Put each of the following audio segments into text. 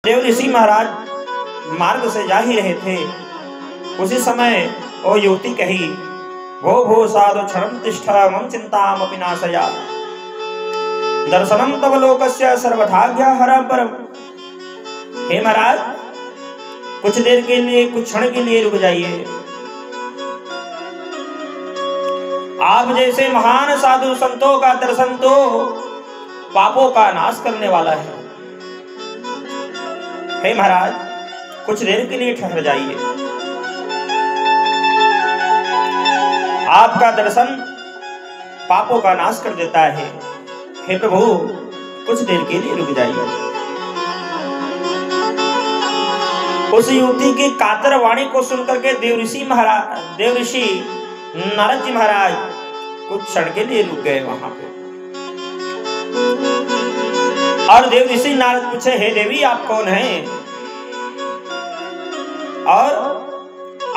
देव ऋषि महाराज मार्ग से जा ही रहे थे। उसी समय वो युवती कही, भो भो साधु क्षणं तिष्ठ मम चिंतामपि नाशया दर्शनम तव लोकस्य सर्वभाग्यहरं परम। हे महाराज, कुछ देर के लिए, कुछ क्षण के लिए रुक जाइए। आप जैसे महान साधु संतों का दर्शन तो पापों का नाश करने वाला है। हे महाराज, कुछ देर के लिए ठहर जाइए। आपका दर्शन पापों का नाश कर देता है। हे प्रभु, कुछ देर के लिए रुक जाइए। उस युवती की कातर वाणी को सुनकर के देव ऋषि नारद जी महाराज कुछ क्षण के लिए रुक गए वहां पे। और देव ऋषि नारद पूछे, हे देवी, आप कौन हैं? और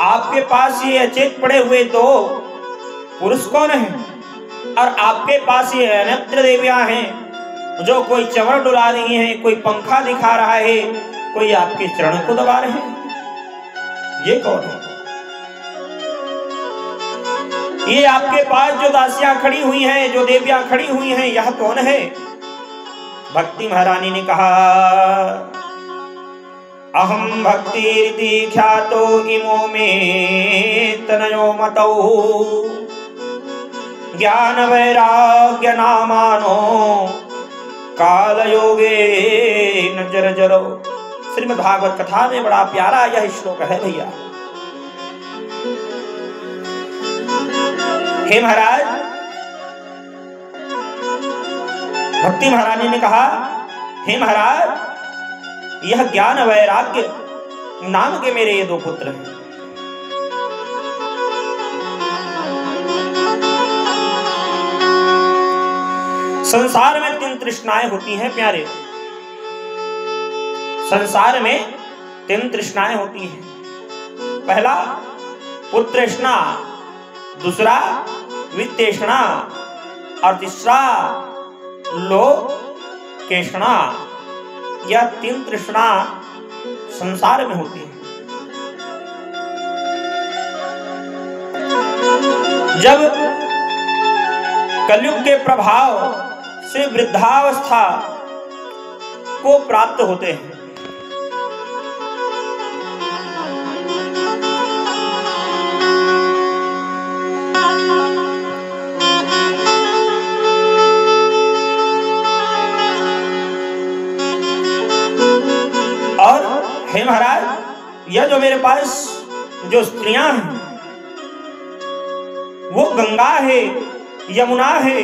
आपके पास ये अचेत पड़े हुए दो पुरुष कौन हैं? और आपके पास ये अनेत्र देवियां हैं जो कोई चवर डुला रही हैं, कोई पंखा दिखा रहा है, कोई आपके चरण को दबा रहे हैं। ये कौन है? ये आपके पास जो दासियां खड़ी हुई हैं, जो देवियां खड़ी हुई हैं, यह कौन है? भक्ति महारानी ने कहा, अहम भक्ति ख्यातो इमो में तनयो मतौ ज्ञान वैराग्य नामानो काल योगे न जर जरो। श्रीमद् भागवत कथा में बड़ा प्यारा यह श्लोक है भैया। हे महाराज, भक्ति महारानी ने कहा, हे महाराज, यह ज्ञान वैराग्य नाम के मेरे ये दो पुत्र हैं। संसार में तीन तृष्णाएं होती हैं प्यारे। संसार में तीन तृष्णाएं होती हैं। पहला पुत्रतृष्णा, दूसरा वित्ततृष्णा और तीसरा लोकतृष्णा। यह तीन तृष्णा संसार में होती है। जब कलयुग के प्रभाव से वृद्धावस्था को प्राप्त होते हैं, और हे महाराज, यह जो मेरे पास जो स्त्रियां हैं वो गंगा है, यमुना है,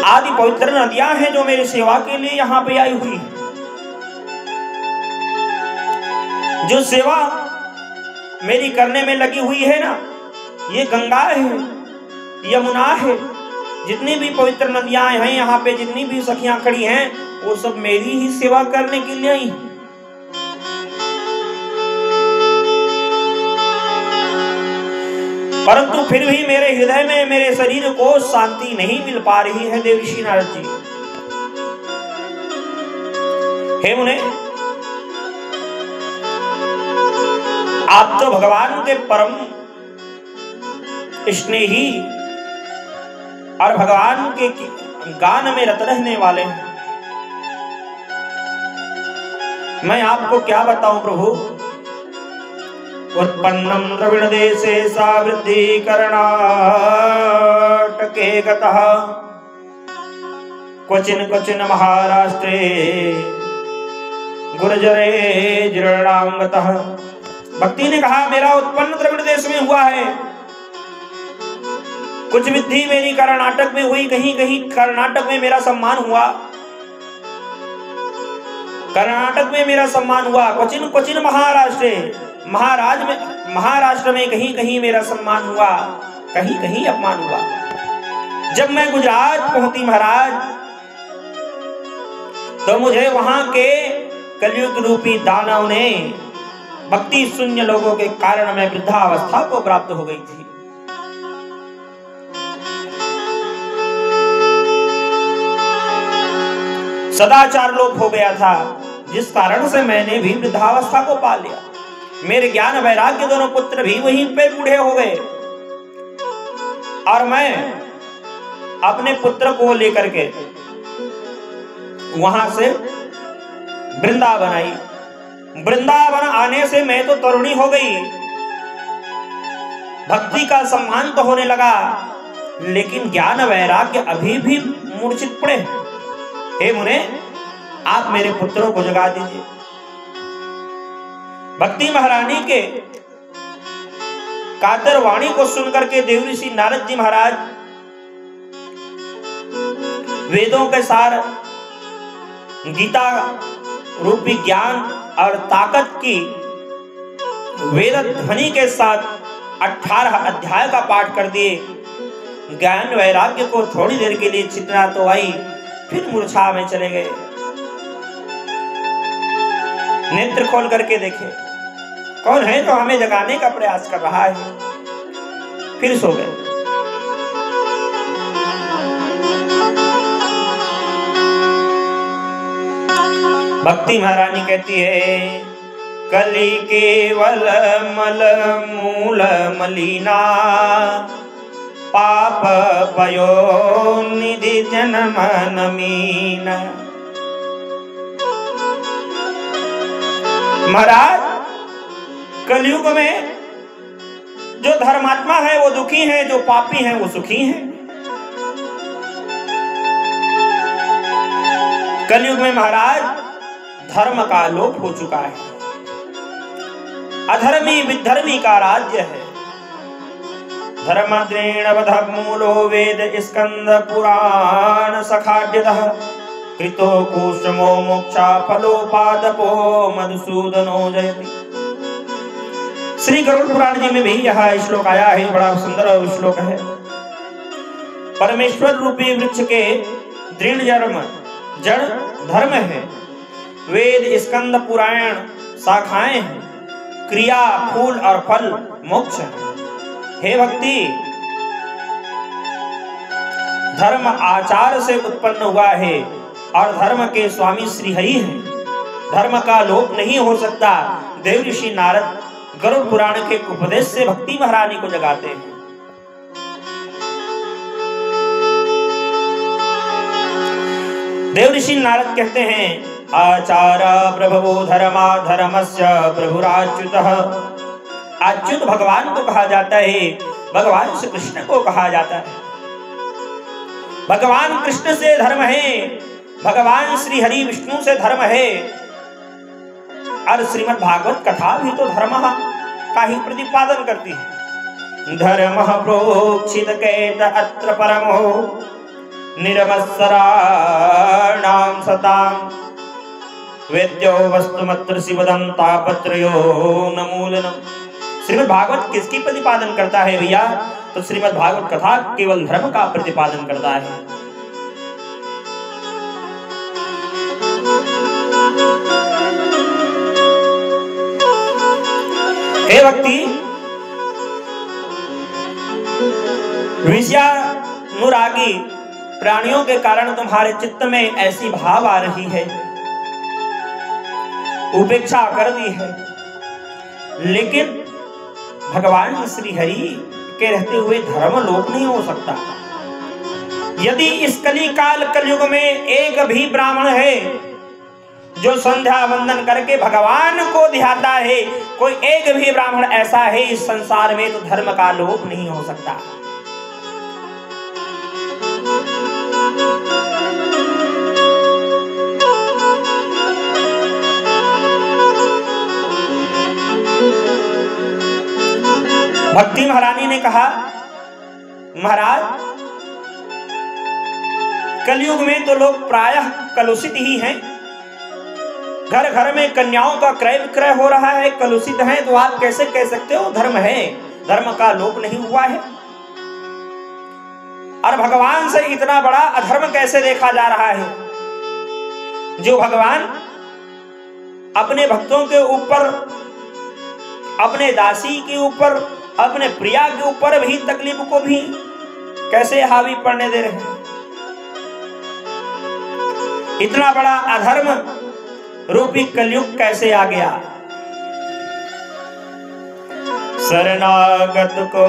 आदि पवित्र नदियां हैं जो मेरी सेवा के लिए यहां पे आई हुई है। जो सेवा मेरी करने में लगी हुई है ना, ये गंगा है, यमुना है, जितनी भी पवित्र नदियां हैं यहाँ पे, जितनी भी सखियां खड़ी हैं, वो सब मेरी ही सेवा करने के लिए आई। परंतु फिर भी मेरे हृदय में, मेरे शरीर को शांति नहीं मिल पा रही है देव ऋषि नारद जी। हे मुने, आप तो भगवान के परम स्नेही और भगवान के गान में रत रहने वाले हैं। मैं आपको क्या बताऊं प्रभु। उत्पन्नम द्रविड़ देशे सा वृद्धि कर्णाटके गतः क्वचिन क्वचिन महाराष्ट्रे गुर्जरे जीर्णांगतः। भक्ति ने कहा, मेरा उत्पन्न द्रविड़ देश में हुआ है, कुछ वृद्धि मेरी कर्नाटक में हुई, कहीं कहीं कर्नाटक में मेरा सम्मान हुआ, कर्नाटक में मेरा सम्मान हुआ, क्वचिन क्वचिन महाराष्ट्र में कहीं कहीं मेरा सम्मान हुआ, कहीं कहीं अपमान हुआ। जब मैं गुजरात पहुंची महाराज, तो मुझे वहां के कलयुग रूपी दानव ने भक्ति शून्य लोगों के कारण मैं वृद्धावस्था को प्राप्त हो गई थी। सदाचार लोप हो गया था, जिस कारण से मैंने भी वृद्धावस्था को पा लिया। मेरे ज्ञान वैराग्य दोनों पुत्र भी वहीं पे बूढ़े हो गए और मैं अपने पुत्र को लेकर के वहां से वृंदावन आई। वृंदावन आने से मैं तो तरुणी हो गई, भक्ति का सम्मान तो होने लगा, लेकिन ज्ञान वैराग्य अभी भी मूर्छित पड़े। हे मुने, आप मेरे पुत्रों को जगा दीजिए। भक्ति महारानी के कातर वाणी को सुनकर के देव ऋषि नारद जी महाराज वेदों के सार, गीता रूपी ज्ञान और ताकत की वेद ध्वनि के साथ 18 अध्याय का पाठ कर दिए। ज्ञान वैराग्य को थोड़ी देर के लिए चितना तो आई, फिर मूर्छा में चले गए। नेत्र खोल करके देखे कौन है तो हमें जगाने का प्रयास कर रहा है, फिर सो गए। भक्ति महारानी कहती है, कली केवल मल मूल मलिना, पाप पयो निधि जन्म नमीन। महाराज, कलयुग में जो धर्मात्मा है वो दुखी है, जो पापी है वो सुखी है। कलयुग में महाराज धर्म का लोप हो चुका है, अधर्मी विधर्मी का राज्य है। धर्मद्रेण वध मूलो वेद स्कंद पुराण सखाड्यतः, कृतो कुसुमो मोक्षा फलो पादपो मधुसूदनो जयति। श्री गरुड़ पुराण जी में भी यह श्लोक आया है, बड़ा सुंदर श्लोक है। परमेश्वर रूपी वृक्ष के दृढ़ जड़ धर्म है, वेद स्कंद पुराण शाखाएं हैं, क्रिया फूल और फल मोक्ष है। हे भक्ति, धर्म आचार से उत्पन्न हुआ है और धर्म के स्वामी श्री हरि हैं। धर्म का लोप नहीं हो सकता। देव ऋषि नारद गरुड़ पुराण के उपदेश से भक्ति महारानी को जगाते हैं। देव ऋषि नारद कहते हैं, आचार्य प्रभवो धर्मा धर्मस्य प्रभुराच्युतः। अच्युत भगवान को कहा जाता है, भगवान श्री कृष्ण को कहा जाता है। भगवान कृष्ण से धर्म है, भगवान श्री हरि विष्णु से धर्म है, और श्रीमद् भागवत कथा भी तो धर्म का ही प्रतिपादन करती है। धर्म प्रोक्षित कैत अत्र परमो निरमत्सराणां सतां, वेद्यो वस्तुमत्र शिवदं तापत्रयो न मूलनम्। श्रीमद् भागवत किसकी प्रतिपादन करता है भैया? तो श्रीमद् भागवत कथा केवल धर्म का प्रतिपादन करता है। हे भक्ति, विषयानुरागी प्राणियों के कारण तुम्हारे चित्त में ऐसी भाव आ रही है, उपेक्षा कर दी है, लेकिन भगवान श्री हरि के रहते हुए धर्म लोप नहीं हो सकता। यदि इस कली काल कलयुग में एक भी ब्राह्मण है जो संध्या वंदन करके भगवान को ध्याता है, कोई एक भी ब्राह्मण ऐसा है इस संसार में, तो धर्म का लोप नहीं हो सकता। भक्ति महारानी ने कहा, महाराज कलयुग में तो लोग प्रायः कलुषित ही हैं। घर घर में कन्याओं का क्रय विक्रय हो रहा है, कलुषित है, तो आप कैसे कह सकते हो धर्म है? धर्म का लोप नहीं हुआ है। और भगवान से इतना बड़ा अधर्म कैसे देखा जा रहा है? जो भगवान अपने भक्तों के ऊपर, अपने दासी के ऊपर, अपने प्रिया के ऊपर भी तकलीफ को भी कैसे हावी पड़ने दे रहे हैं। इतना बड़ा अधर्म रूपी कलयुग कैसे आ गया। शरणागत को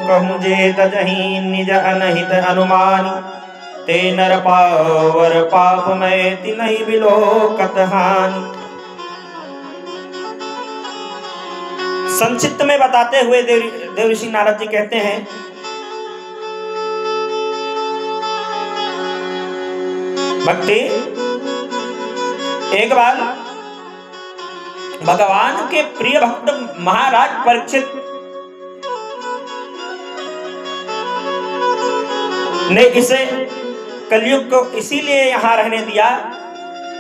कहूँ जे तजहि निज अनहित अनुमानी, ते नर पावर पाप में तिनहि बिलोकत हानि। संक्षिप्त में बताते हुए देवर्षि नारद जी कहते हैं, भक्ति एक बार भगवान के प्रिय भक्त महाराज परीक्षित ने इसे कलयुग को इसीलिए यहां रहने दिया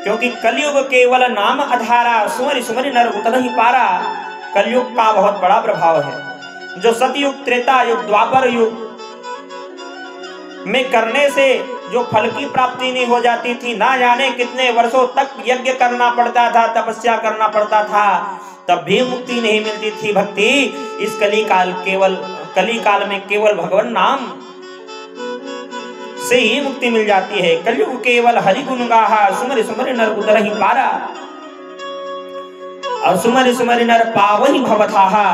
क्योंकि कलयुग केवल नाम आधारा, सुमरि सुमरि नर उतरहि पारा। कलयुग का बहुत बड़ा प्रभाव है। जो सतयुग, त्रेता युग, द्वापर युग में करने से जो फल की प्राप्ति नहीं हो जाती थी, ना जाने कितने वर्षों तक यज्ञ करना पड़ता था, तपस्या करना पड़ता था, तब भी मुक्ति नहीं मिलती थी। भक्ति इस कली काल में केवल भगवान नाम से ही मुक्ति मिल जाती है। कलयुग केवल हरि गुण गाहा, सुमरि सुमरि नर उतरहि पारा, और सुमरि सुमरि नर पावहि भवथाहा।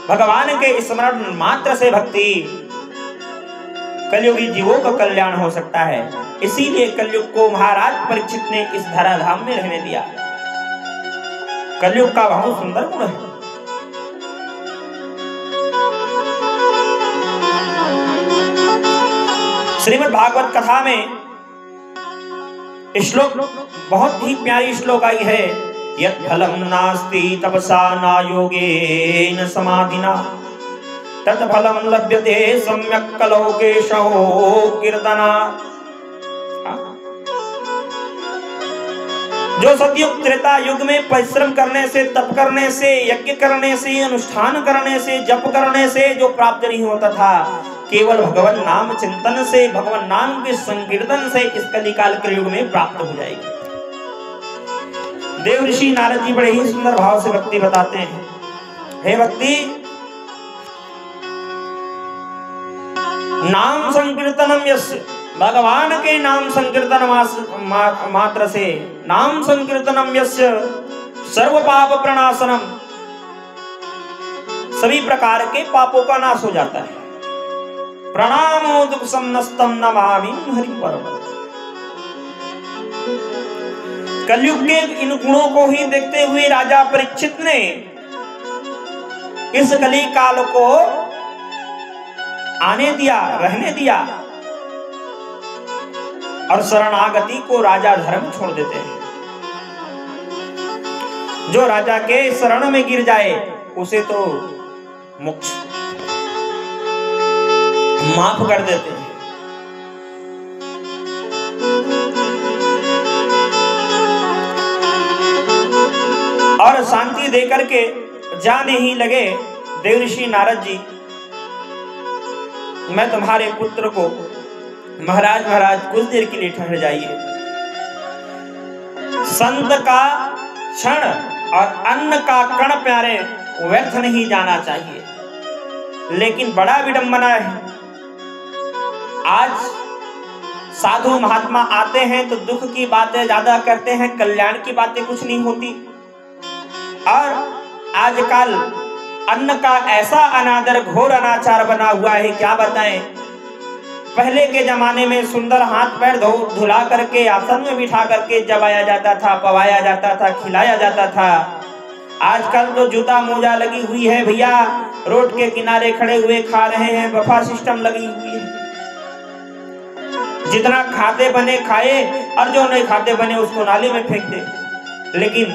भगवान के स्मरण मात्र से भक्ति कलयुगी जीवों का कल्याण हो सकता है। इसीलिए कलयुग को महाराज परीक्षित ने इस धराधाम में रहने दिया। कलयुग का बहुत सुंदर गुण है। श्रीमद् भागवत कथा में श्लोक बहुत ही प्यारी श्लोक आई है। यत् फलम नास्ति तपसा न योगेन समाधिना, तत् फलम लभ्यते सम्यक् कलौ केशवो कीर्तना। जो सतयुग त्रेता युग में परिश्रम करने से, तप करने से, यज्ञ करने से, अनुष्ठान करने से, जप करने से जो प्राप्त नहीं होता था, केवल भगवान नाम चिंतन से, भगवान नाम के संकीर्तन से इस कलिकाल के युग में प्राप्त हो जाएगी। देवर्षि नारद जी बड़े ही सुंदर भाव से भक्ति बताते हैं। हे भक्ति, नाम संकीर्तनम यस्य, भगवान के नाम संकीर्तन मात्र से, नाम संकीर्तनम यस्य सर्व पाप प्रणाशनम, सभी प्रकार के पापों का नाश हो जाता है। प्रणामो दुख समनस्तम नमामि हरि परम। कलयुग के इन गुणों को ही देखते हुए राजा परीक्षित ने इस कली काल को आने दिया, रहने दिया, और शरणागति को राजा धर्म छोड़ देते हैं। जो राजा के शरण में गिर जाए उसे तो मोक्ष माफ कर देते हैं। और शांति देकर के जाने ही लगे, देवर्षि नारद जी, मैं तुम्हारे पुत्र को महाराज कुछ देर के लिए ठहर जाइए। संत का क्षण और अन्न का कण प्यारे व्यर्थ नहीं जाना चाहिए। लेकिन बड़ा विडंबना है, आज साधु महात्मा आते हैं तो दुख की बातें ज्यादा करते हैं, कल्याण की बातें कुछ नहीं होती। और आजकल अन्न का ऐसा अनादर, घोर अनाचार बना हुआ है, क्या बताएं। पहले के जमाने में सुंदर हाथ पैर धुला करके आसन में बिठा करके जबाया जाता था, पवाया जाता था, खिलाया जाता था। आजकल तो जूता मोजा लगी हुई है भैया, रोड के किनारे खड़े हुए खा रहे हैं, बफा सिस्टम लगी हुई है। जितना खाते बने खाए और जो नहीं खाते बने उसको नाले में फेंक दे। लेकिन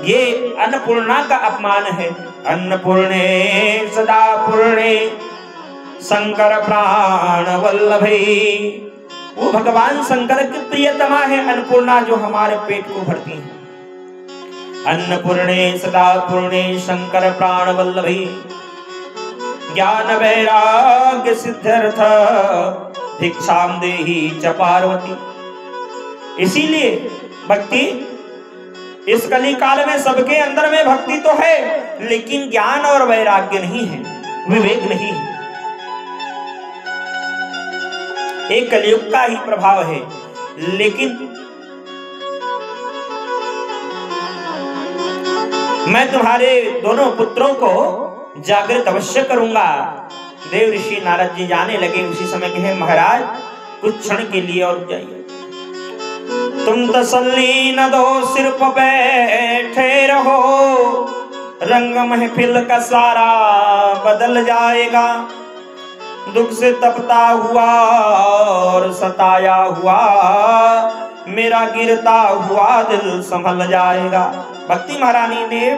ये अन्नपूर्णा का अपमान है। अन्नपूर्णे सदा पूर्णे शंकर प्राण वल्लभे। वो भगवान शंकर की प्रियतमा है अन्नपूर्णा, जो हमारे पेट को भरती है। अन्नपूर्णे सदा पूर्णे शंकर प्राण वल्लभे, ज्ञान वैराग्य सिद्ध्यर्थ भिक्षाम देहि च पार्वती। इसीलिए भक्ति इस कली काल में सबके अंदर में भक्ति तो है, लेकिन ज्ञान और वैराग्य नहीं है, विवेक नहीं है। एक कलयुग का ही प्रभाव है। लेकिन मैं तुम्हारे दोनों पुत्रों को जागृत अवश्य करूंगा। देव ऋषि नारद जी जाने लगे। उसी समय कहे महाराज कुछ क्षण के लिए और जाइए, तुम तसल्ली न दो, सिर पर बैठे रहो, रंग महफिल का सारा बदल जाएगा। दुख से तपता हुआ और सताया हुआ मेरा गिरता हुआ दिल संभल जाएगा। भक्ति महारानी ने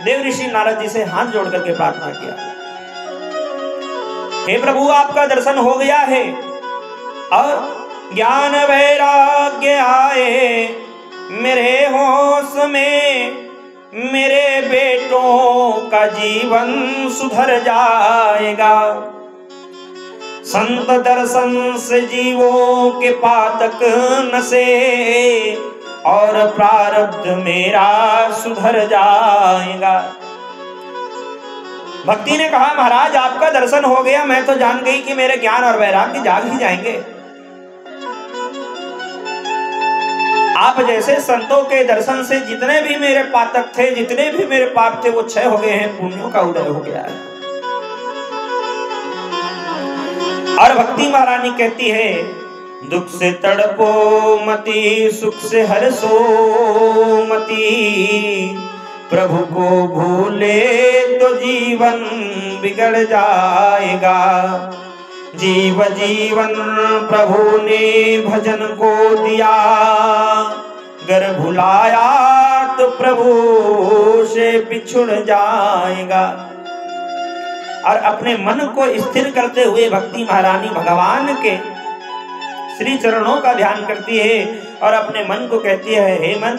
देव ऋषि नारद जी से हाथ जोड़ करके प्रार्थना किया, हे प्रभु आपका दर्शन हो गया है और ज्ञान वैराग्य आए मेरे होश में, मेरे बेटों का जीवन सुधर जाएगा। संत दर्शन से जीवों के पातक नसे और प्रारब्ध मेरा सुधर जाएगा। भक्ति ने कहा महाराज आपका दर्शन हो गया, मैं तो जान गई कि मेरे ज्ञान और वैराग्य जाग ही जाएंगे। आप जैसे संतों के दर्शन से जितने भी मेरे पातक थे, जितने भी मेरे पाप थे वो क्षय हो गए हैं, पुण्यों का उदय हो गया है। और भक्ति महारानी कहती है दुख से तड़पो मती, सुख से हर्षो मती, प्रभु को भूले तो जीवन बिगड़ जाएगा। जीव जीवन प्रभु ने भजन को दिया, गर भुलाया तो प्रभु से बिछुड़ जाएगा। और अपने मन को स्थिर करते हुए भक्ति महारानी भगवान के श्री चरणों का ध्यान करती है और अपने मन को कहती है, हे मन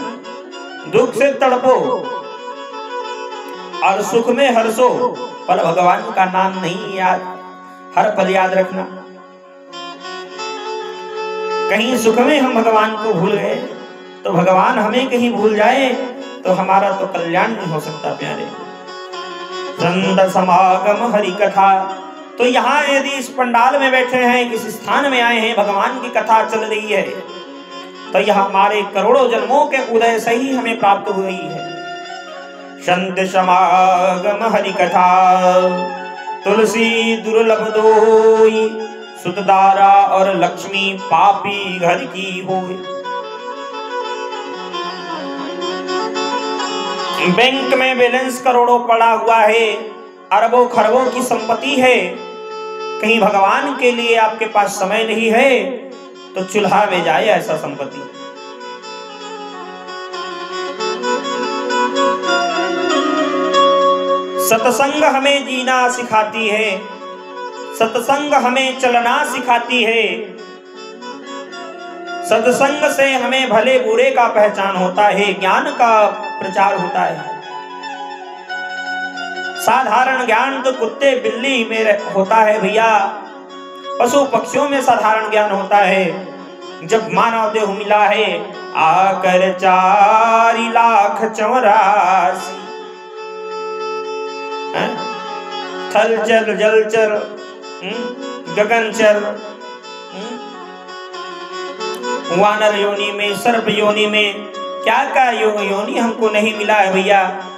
दुख से तड़पो और सुख में हर्षो, पर भगवान का नाम नहीं याद, हर पल याद रखना। कहीं सुख में हम भगवान को भूल गए तो भगवान हमें कहीं भूल जाए तो हमारा तो कल्याण नहीं हो सकता प्यारे। चंद समागम हरि कथा, तो यहाँ यदि इस पंडाल में बैठे हैं, इस स्थान में आए हैं, भगवान की कथा चल रही है, तो यह हमारे करोड़ों जन्मों के उदय से ही हमें प्राप्त हुई है। संत समागम हरि कथा, तुलसी दुर्लभ दोई, सुतदारा और लक्ष्मी पापी घर की होए। बैंक में बैलेंस करोड़ों पड़ा हुआ है, अरबों खरबों की संपत्ति है, कहीं भगवान के लिए आपके पास समय नहीं है तो चूल्हा में जाए ऐसा संपत्ति। सत्संग हमें जीना सिखाती है, सत्संग हमें चलना सिखाती है, सत्संग से हमें भले बुरे का पहचान होता है, ज्ञान का प्रचार होता है। साधारण ज्ञान तो कुत्ते बिल्ली में होता है भैया, पशु पक्षियों में साधारण ज्ञान होता है। जब मानव देह मिला है आकर 4,84,000, थल चर जल चर गगन चर, वानर योनि में, सर्प योनि में, क्या क्या योनि हमको नहीं मिला है भैया।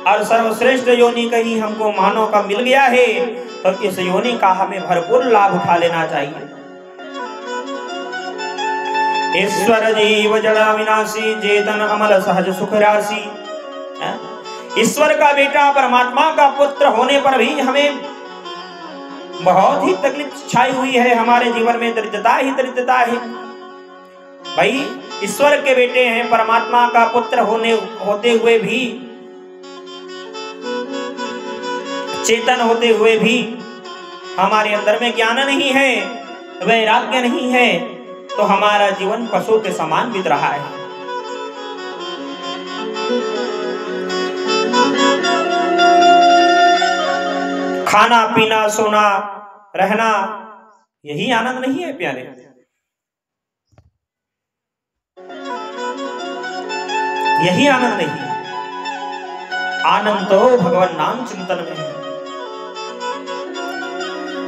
और सर्वश्रेष्ठ योनि कहीं हमको मानव का मिल गया है तो इस योनि का हमें भरपूर लाभ उठा लेना चाहिए। ईश्वर जीव जड़ विनाशी, चेतन अमल सहज सुख राशि। ईश्वर का बेटा, परमात्मा का पुत्र होने पर भी हमें बहुत ही तकलीफ छाई हुई है, हमारे जीवन में दरिद्रता ही दरिद्रता है। भाई ईश्वर के बेटे हैं, परमात्मा का पुत्र होते हुए भी, चेतन होते हुए भी हमारे अंदर में ज्ञान नहीं है, वैराग्य नहीं है, तो हमारा जीवन पशु के समान बीत रहा है। खाना पीना सोना रहना यही आनंद नहीं है प्यारे। यही आनंद नहीं है, आनंद तो भगवान नाम चिंतन में है।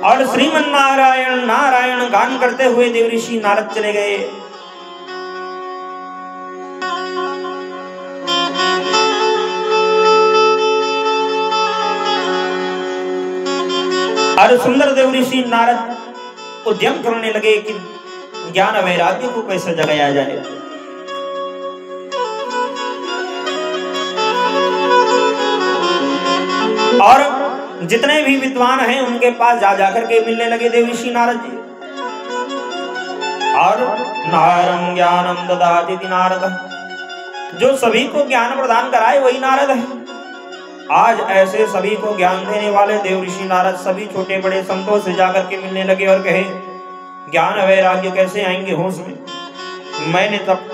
और श्रीमन नारायण नारायण गान करते हुए देवऋषि नारद चले गए। और सुंदर देवऋषि नारद उद्यम करने लगे कि ज्ञान वैराग्य को कैसे जगाया जाए। और जितने भी विद्वान हैं उनके पास जा जाकर के मिलने लगे देवऋषि नारद जी। और नारं ज्ञानम ददाति नारद, जो सभी को ज्ञान प्रदान कराए वही नारद है। आज ऐसे सभी को ज्ञान देने वाले देवऋषि नारद सभी छोटे बड़े संतों से जाकर के मिलने लगे और कहे, ज्ञान वैराग्य कैसे आएंगे होश में? मैंने तब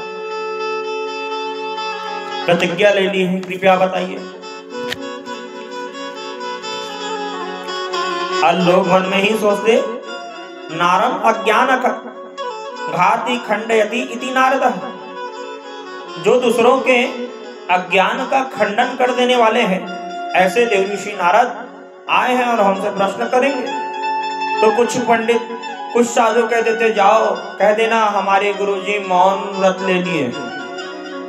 प्रतिज्ञा ले ली है, कृपया बताइए। लोग मन में ही सोचते, नारम अज्ञानक घाति खंडयति इति नारद, जो दूसरों के अज्ञान का खंडन कर देने वाले हैं, ऐसे देवऋषि नारद आए हैं और हमसे प्रश्न करेंगे। तो कुछ पंडित कुछ साधु कह देते, जाओ कह देना हमारे गुरुजी मौन व्रत ले लिए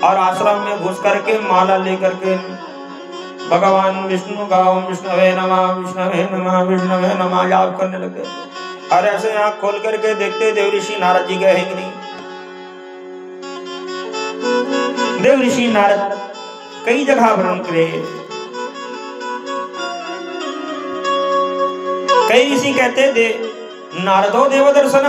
और आश्रम में घुस करके माला लेकर के भगवान विष्णु का ओम विष्णवे नमः विष्णवे नमः विष्णवे नमः याद करने लगे। और ऐसे आंख खोल करके देखते देवऋषि नारद जी गए हैं कि नहीं। देवऋषि नारद कई जगह भ्रमण करे। कई ऋषि कहते दे नारदो देव दर्शन।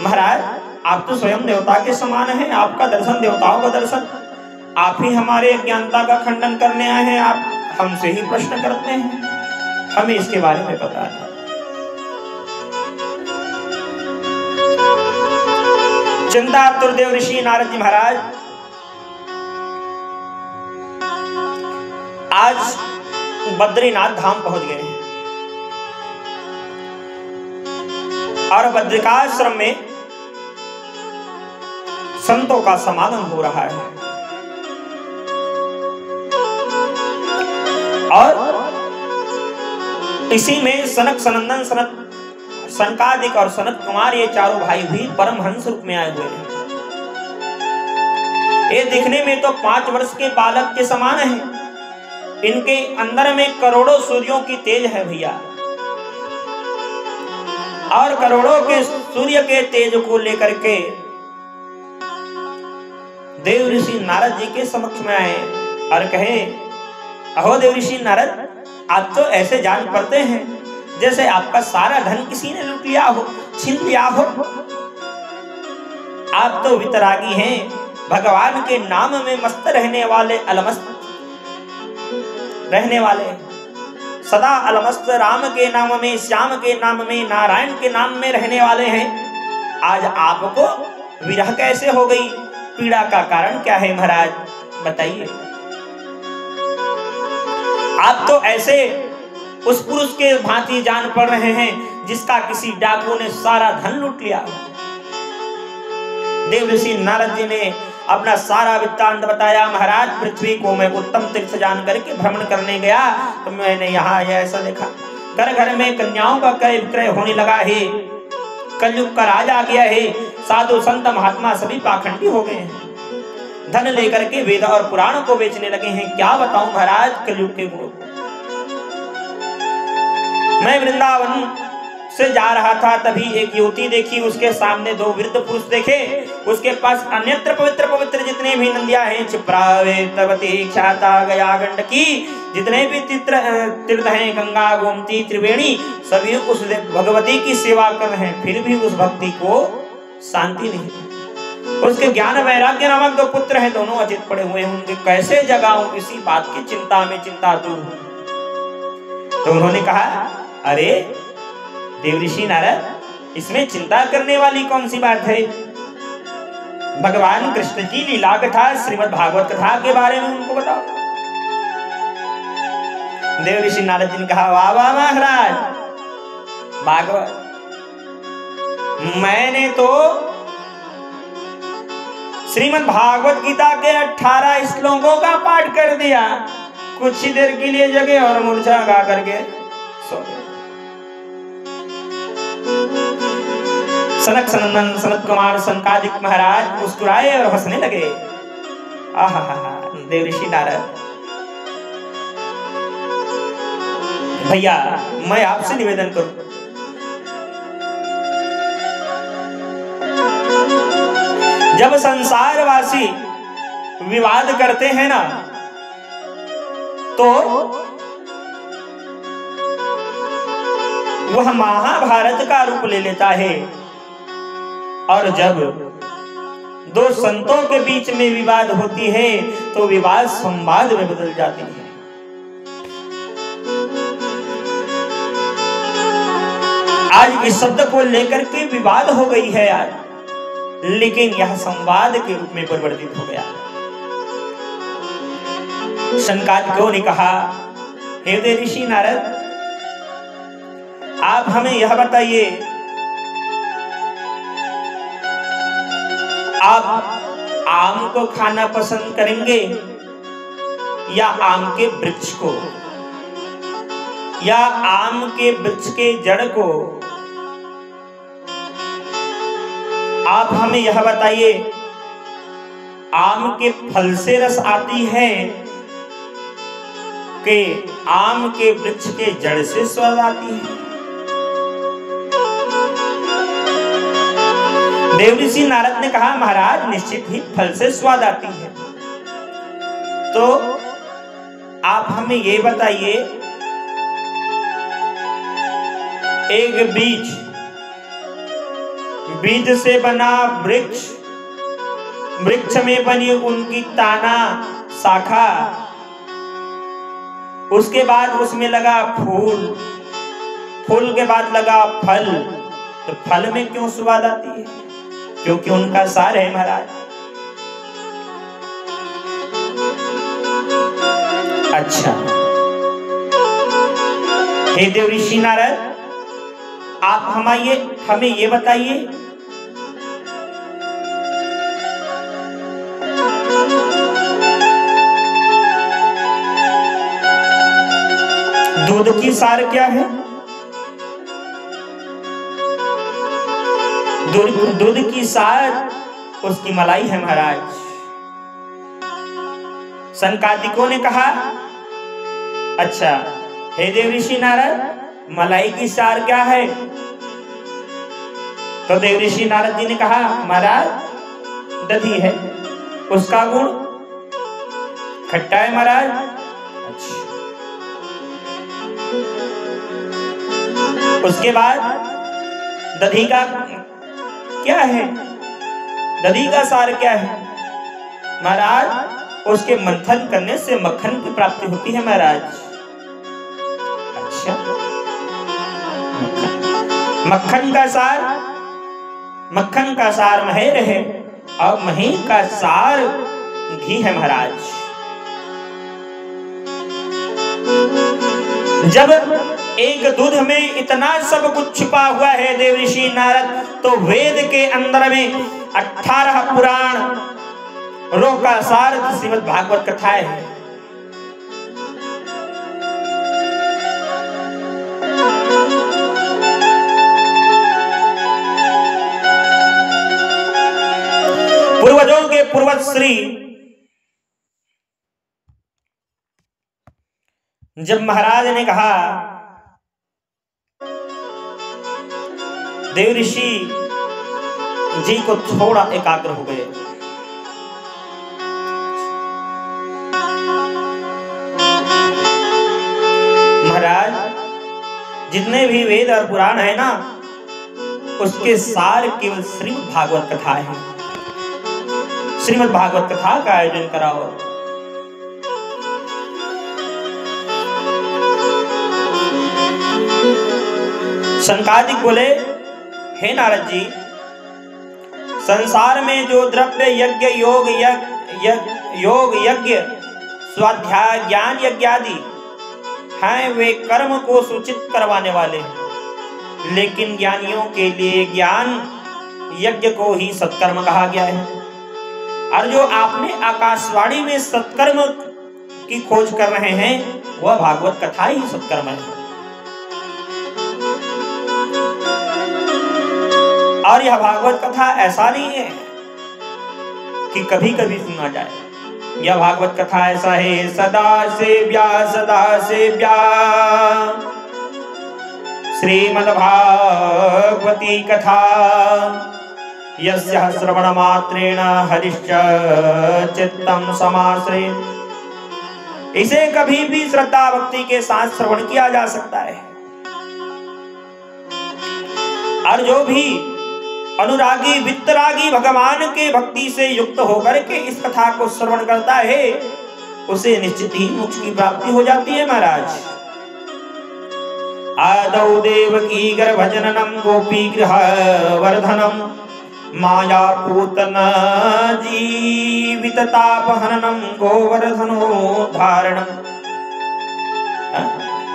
महाराज आप तो स्वयं देवता के समान हैं, आपका दर्शन देवताओं का दर्शन। आप ही हमारे अज्ञानता का खंडन करने आए हैं, आप हमसे ही प्रश्न करते हैं, हमें इसके बारे में पता है। चिंतातुर देवऋषि नारद जी महाराज आज बद्रीनाथ धाम पहुंच गए हैं और बद्रिकाश्रम में संतों का समागम हो रहा है। और इसी में सनक सनंदन सनत सनकादिक और सनत कुमार ये चारों भाई भी परमहंस रूप में आए हुए हैं। ये दिखने में तो 5 वर्ष के बालक के समान है, इनके अंदर में करोड़ों सूर्यों की तेज है भैया। और करोड़ों के सूर्य के तेज को लेकर के देवऋषि नारद जी के समक्ष में आए और कहे, अहो देवऋषि नारद, आप तो ऐसे जान पड़ते हैं जैसे आपका सारा धन किसी ने लूट लिया हो, छीन लिया हो। आप तो वितरागी हैं, भगवान के नाम में मस्त रहने वाले, अलमस्त रहने वाले, सदा अलमस्त राम के नाम में, श्याम के नाम में, नारायण के नाम में रहने वाले हैं। आज आपको विरह कैसे हो गई? पीड़ा का कारण क्या है महाराज, बताइए। आप तो ऐसे उस पुरुष के भांति जान पड़ रहे हैं जिसका किसी डाकू ने सारा धन लूट लिया। देवऋषि नारद जी ने अपना सारा वृत्तांत बताया। महाराज, पृथ्वी को मैं उत्तम तीर्थ जान करके भ्रमण करने गया तो मैंने यहाँ ऐसा देखा, घर घर में कन्याओं का क्रय विक्रय होने लगा है, कलयुग का राज आ गया है, साधु संत महात्मा सभी पाखंडी हो गए हैं, धन लेकर के वेद और पुराण को बेचने लगे हैं। क्या बताऊं महाराज कलयुग के गुरु। मैं वृंदावन से जा रहा था, तभी एक युवती देखी, उसके सामने 2 वृद्ध पुरुष देखे, उसके पास अन्यत्र पवित्र पवित्र जितने भी नंदियां हैं, क्षिप्रावेतवती ख्याता गया गंडकी, जितने भी तीर्थ हैं, गंगा गोमती त्रिवेणी, सभी उस भगवती की सेवा कर रहे हैं, फिर भी उस भक्ति को शांति नहीं। उसके ज्ञान वैराग्य नामक 2 पुत्र हैं, दोनों अचित पड़े हुए हैं, उनके कैसे जगाऊं, इसी बात की चिंता में चिंतातुर हूं। तो उन्होंने कहा, अरे देवऋषि नारद, इसमें चिंता करने वाली कौन सी बात है? भगवान कृष्ण की लीला कथा, श्रीमद् भागवत कथा के बारे में उनको बताओ। देवऋषि नारद जी ने कहा, वाह वाह महाराज, भागवत मैंने तो श्रीमद् भागवत गीता के 18 श्लोकों का पाठ कर दिया, कुछ ही देर के लिए जगे और मूर्छा गा करके सो गए। सनक सनंदन सनत कुमार सनकादिक महाराज मुस्कुराए और हंसने लगे। आहा, देवऋषि नारद, भैया मैं आपसे निवेदन करूं, जब संसारवासी विवाद करते हैं ना तो वह महाभारत का रूप ले लेता है, और जब दो संतों के बीच में विवाद होती है तो विवाद संवाद में बदल जाती है। आज इस शब्द को लेकर के विवाद हो गई है आज, लेकिन यह संवाद के रूप में परिवर्तित हो गया। शनकादिकों ने कहा, हे देवऋषि नारद, आप हमें यह बताइए, आप आम को खाना पसंद करेंगे या आम के वृक्ष को, या आम के वृक्ष के जड़ को? आप हमें यह बताइए, आम के फल से रस आती है कि आम के वृक्ष के जड़ से स्वाद आती है? देवऋषि नारद ने कहा, महाराज निश्चित ही फल से स्वाद आती है। तो आप हमें ये बताइए, एक बीज से बना वृक्ष, वृक्ष में बनी उनकी ताना शाखा, उसके बाद उसमें लगा फूल, फूल के बाद लगा फल, तो फल में क्यों स्वाद आती है? क्योंकि उनका सार है महाराज। अच्छा, हे देवऋषि नारद, आप हमें ये बताइए, दूध की सार क्या है? दूध की सार उसकी मलाई है महाराज। सनकादिकों ने कहा, अच्छा हे देवऋषि नारद, मलाई की सार क्या है? तो देवऋषि नारद जी ने कहा, महाराज दधी है, उसका गुण खट्टा है महाराज। अच्छा, उसके बाद दधी का क्या है? दधी का सार क्या है महाराज? उसके मंथन करने से मक्खन की प्राप्ति होती है महाराज। अच्छा, मक्खन का सार महेर है, और मही का सार घी है महाराज। जब एक दूध में इतना सब कुछ छुपा हुआ है देवऋषि नारद, तो वेद के अंदर में 18 पुराण रो का सार श्रीमद् भागवत कथा है। पूर्वजों के पूर्वज श्री जब महाराज ने कहा, देवऋषि जी को थोड़ा एकाग्र हो गए। महाराज जितने भी वेद और पुराण है ना, उसके सार केवल श्रीमद् भागवत कथा है। श्रीमद् भागवत कथा का आयोजन कराओ। शनकादिक बोले, हे नारद जी, संसार में जो द्रव्य यज्ञ, योग यज्ञ, स्वाध्याय, ज्ञान यज्ञ आदि हैं, वे कर्म को सूचित करवाने वाले हैं, लेकिन ज्ञानियों के लिए ज्ञान यज्ञ को ही सत्कर्म कहा गया है। और जो आपने आकाशवाणी में सत्कर्म की खोज कर रहे हैं, वह भागवत कथा ही सत्कर्म है। और यह भागवत कथा ऐसा नहीं है कि कभी कभी सुना जाए। यह भागवत कथा ऐसा है, सदा सेव्या श्रीमद्भागवती कथा यस्याः श्रवण मात्रेण हरिश्च चित्तम समाश्रयेत्। इसे कभी भी श्रद्धा भक्ति के साथ श्रवण किया जा सकता है। और जो भी अनुरागी वित्तरागी भगवान के भक्ति से युक्त होकर के इस कथा को श्रवण करता है, उसे निश्चित ही मोक्ष की प्राप्ति हो जाती है महाराज। आदौ देवकी गर्भजननम गोपी गृह वर्धनम माया पूतन जीवित तापहननम गोवर्धनोद्धारणम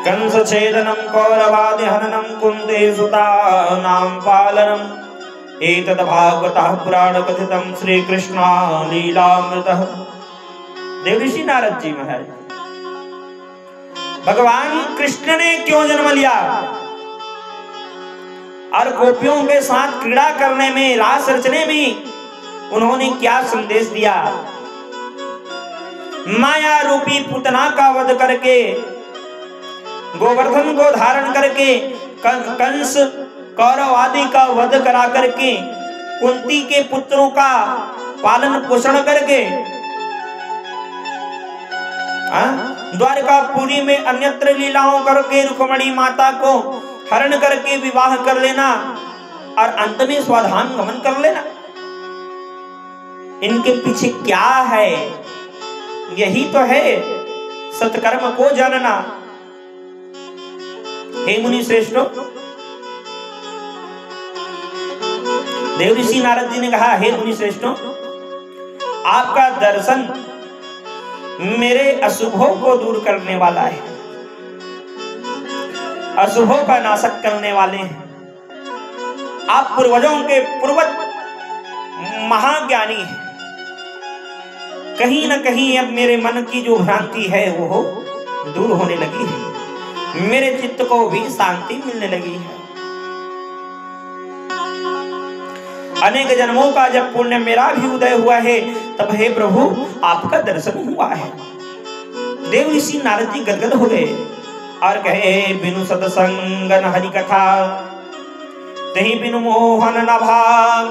कंस छेदनम कौरवादि हननम कुंते सुतानां पालनम एतद् भागवतः पुराण कथितम श्री कृष्ण लीलामृतः। देवऋषि नारद जी महाराज, भगवान कृष्ण ने क्यों जन्म लिया और गोपियों के साथ क्रीड़ा करने में, रास रचने में उन्होंने क्या संदेश दिया। माया रूपी पुतना का वध करके, गोवर्धन को धारण करके, कंस कौरव आदि का वध करा करके, कुंती के पुत्रों का पालन पोषण करके, द्वारकापुरी में अन्यत्र लीलाओं करके रुक्मिणी माता को हरण करके विवाह कर लेना और अंत में स्वधाम गमन कर लेना। इनके पीछे क्या है? यही तो है सत्कर्म को जानना। हे मुनि श्रेष्ठों, देवऋषि नारद जी ने कहा, हे मुनि श्रेष्ठों, आपका दर्शन मेरे अशुभों को दूर करने वाला है, अशुभों का नाशक करने वाले हैं। आप पूर्वजों के पूर्वज महाज्ञानी हैं। कहीं न कहीं अब मेरे मन की जो भ्रांति है वो दूर होने लगी है, मेरे चित्त को भी शांति मिलने लगी है। अनेक जन्मों का जब पुण्य मेरा भी उदय हुआ है, तब हे प्रभु आपका दर्शन हुआ है। देवऋषि नारद जी गदगद हो गए और कहे, बिनु सत्संगन हरि कथा तही बिनु मोहन न भाग,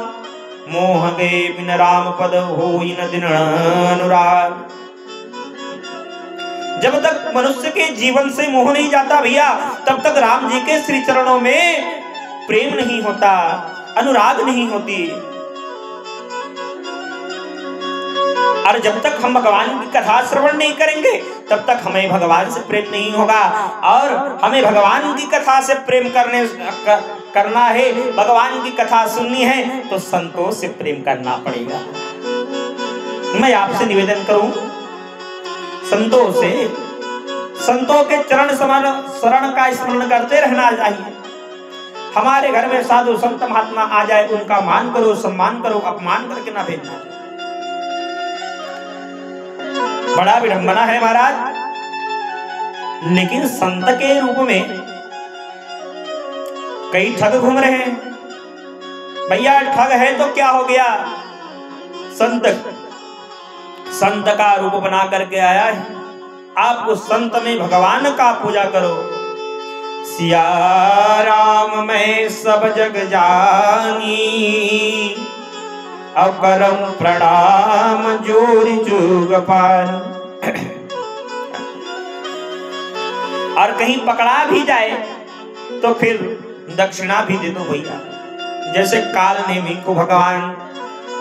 मोह गए बिन राम पद होई न दिन अनुराग। जब तक मनुष्य के जीवन से मोह नहीं जाता भैया, तब तक राम जी के श्री चरणों में प्रेम नहीं होता, अनुराग नहीं होती। और जब तक हम भगवान की कथा श्रवण नहीं करेंगे, तब तक हमें भगवान से प्रेम नहीं होगा। और हमें भगवान की कथा से प्रेम करना है, भगवान की कथा सुननी है, तो संतों से प्रेम करना पड़ेगा। मैं आपसे निवेदन करूं, संतों से, संतों के चरण शरण का स्मरण करते रहना चाहिए। हमारे घर में साधु संत महात्मा आ जाए, उनका मान करो, सम्मान करो, अपमान करके ना भेजना। बड़ा विडंबना है महाराज, लेकिन संत के रूप में कई ठग घूम रहे हैं। भैया ठग है तो क्या हो गया, संत का रूप बना करके आया है। आप उस संत में भगवान का पूजा करो। सिया राम मैं सब जग जानी, अब करम प्रणाम जोरी जुग पार। और कहीं पकड़ा भी जाए तो फिर दक्षिणा भी दे दो भैया। जैसे काल नेमी को भगवान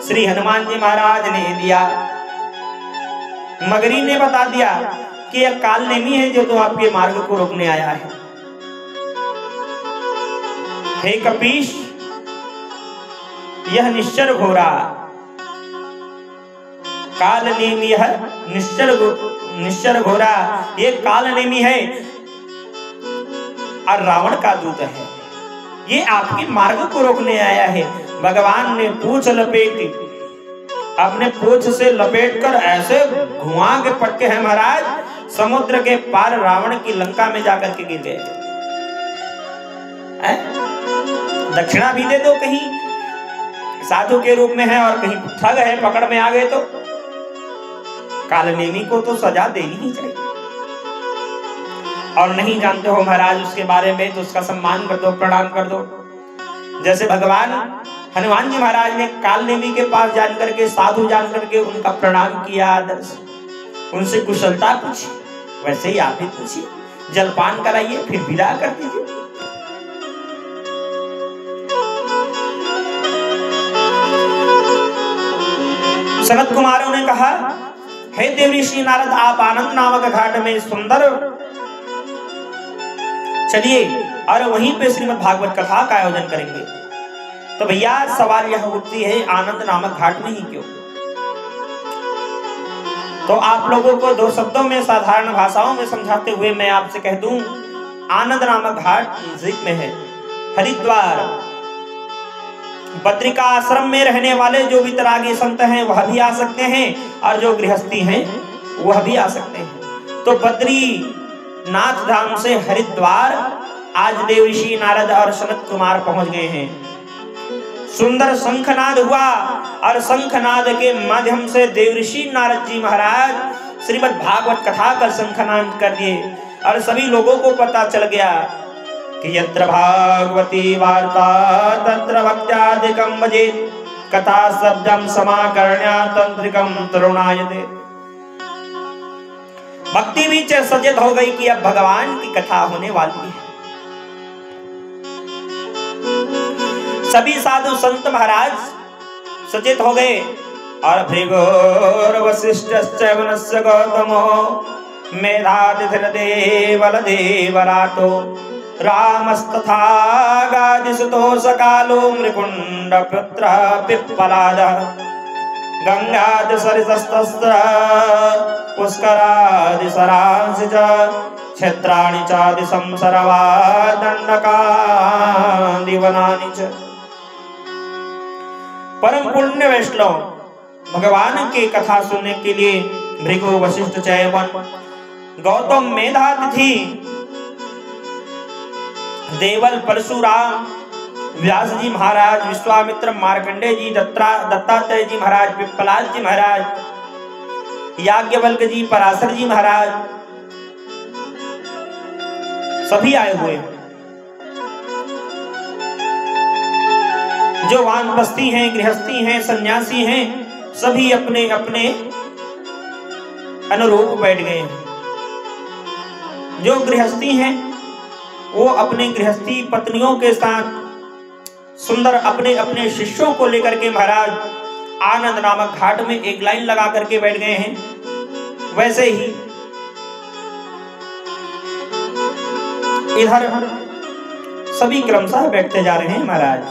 श्री हनुमान जी महाराज ने दिया। मगरी ने बता दिया कि यह काल नेमी है जो तो आपके मार्ग को रोकने आया है। हे कपीश, यह निश्चर घोरा काल नेमी है, निश्चर घोरा ये काल नेमी है और रावण का दूत है। ये आपके मार्ग को रोकने आया है। भगवान ने पूंछ लपेटी, अपने पूंछ से लपेट कर ऐसे घुमा के पटके हैं महाराज, समुद्र के पार रावण की लंका में जाकर के गिर गए। दक्षिणा भी दे दो कहीं, साधु के रूप में है और कहीं ठग है, पकड़ में आ गए तो कालनेमी को तो सजा देनी ही चाहिए। और नहीं जानते हो महाराज उसके बारे में तो उसका सम्मान कर दो, प्रणाम कर दो। जैसे भगवान हनुमान जी महाराज ने कालनेमी के पास जान करके, साधु जान करके उनका प्रणाम किया, आदर से उनसे कुशलता पूछी, वैसे ही आप भी पूछिए, जलपान कराइए, फिर विदा कर दीजिए। सनत कुमारों ने कहा, हे देवऋषि नारद, आप आनंद नामक घाट में सुंदर चलिए और वहीं पे श्रीमद् भागवत कथा का आयोजन करेंगे। तो भैया सवाल यह उठती है, आनंद नामक घाट में ही क्यों? तो आप लोगों को दो शब्दों में, साधारण भाषाओं में समझाते हुए मैं आपसे कह दूं, आनंद नामक घाट नजदीक में है। हरिद्वार बद्रिका आश्रम में रहने वाले जो वितरागी संत हैं वह भी आ सकते हैं और जो गृहस्थी हैं वह भी आ सकते हैं। तो बद्रीनाथ धाम से हरिद्वार आज देवऋषि नारद और सनत कुमार पहुंच गए हैं। सुंदर शंखनाद हुआ और शंखनाद के माध्यम से देवऋषि नारद जी महाराज श्रीमद् भागवत कथा का शंखनाद कर दिए और सभी लोगों को पता चल गया कि यत्र भागवती वार्ता तत्र भक्त्यादिकं भजेत्, कथा शब्दं समाकर्ण्य तंत्रिकं तरुणायते। भक्ति भी सचेत हो गई कि अब भगवान की कथा होने वाली है। सभी साधु संत महाराज सचेत हो गए और भृगुर वशिष्ठश्च वनस्य गौतमो मेधातिथिर्देवल देवरातो रामस्तथा गादिसुतो सकालो मृकुण्ड पुत्र पिप्पलाद गंगादि सरितस्तस्त्र पुष्करादि सरांसि च क्षेत्राणि चादि संसरवा दंडकादि वनानि च। परम पुण्य वैष्णव भगवान की कथा सुनने के लिए भृगु वशिष्ठ च्यवन गौतम मेधातिथि देवल परशुराम व्यास जी महाराज विश्वामित्र मार्कंडेय जी दत्तात्रेय जी महाराज पिप्पलाद जी महाराज याज्ञवल्क्य जी पराशर जी महाराज सभी आए हुए हैं। जो वानप्रस्थी हैं, गृहस्थी हैं, सन्यासी हैं, सभी अपने अपने अनुरूप बैठ गए हैं। जो गृहस्थी हैं वो अपने गृहस्थी पत्नियों के साथ सुंदर अपने अपने शिष्यों को लेकर के महाराज आनंद नामक घाट में एक लाइन लगा करके बैठ गए हैं। वैसे ही इधर सभी क्रमशः बैठते जा रहे हैं महाराज।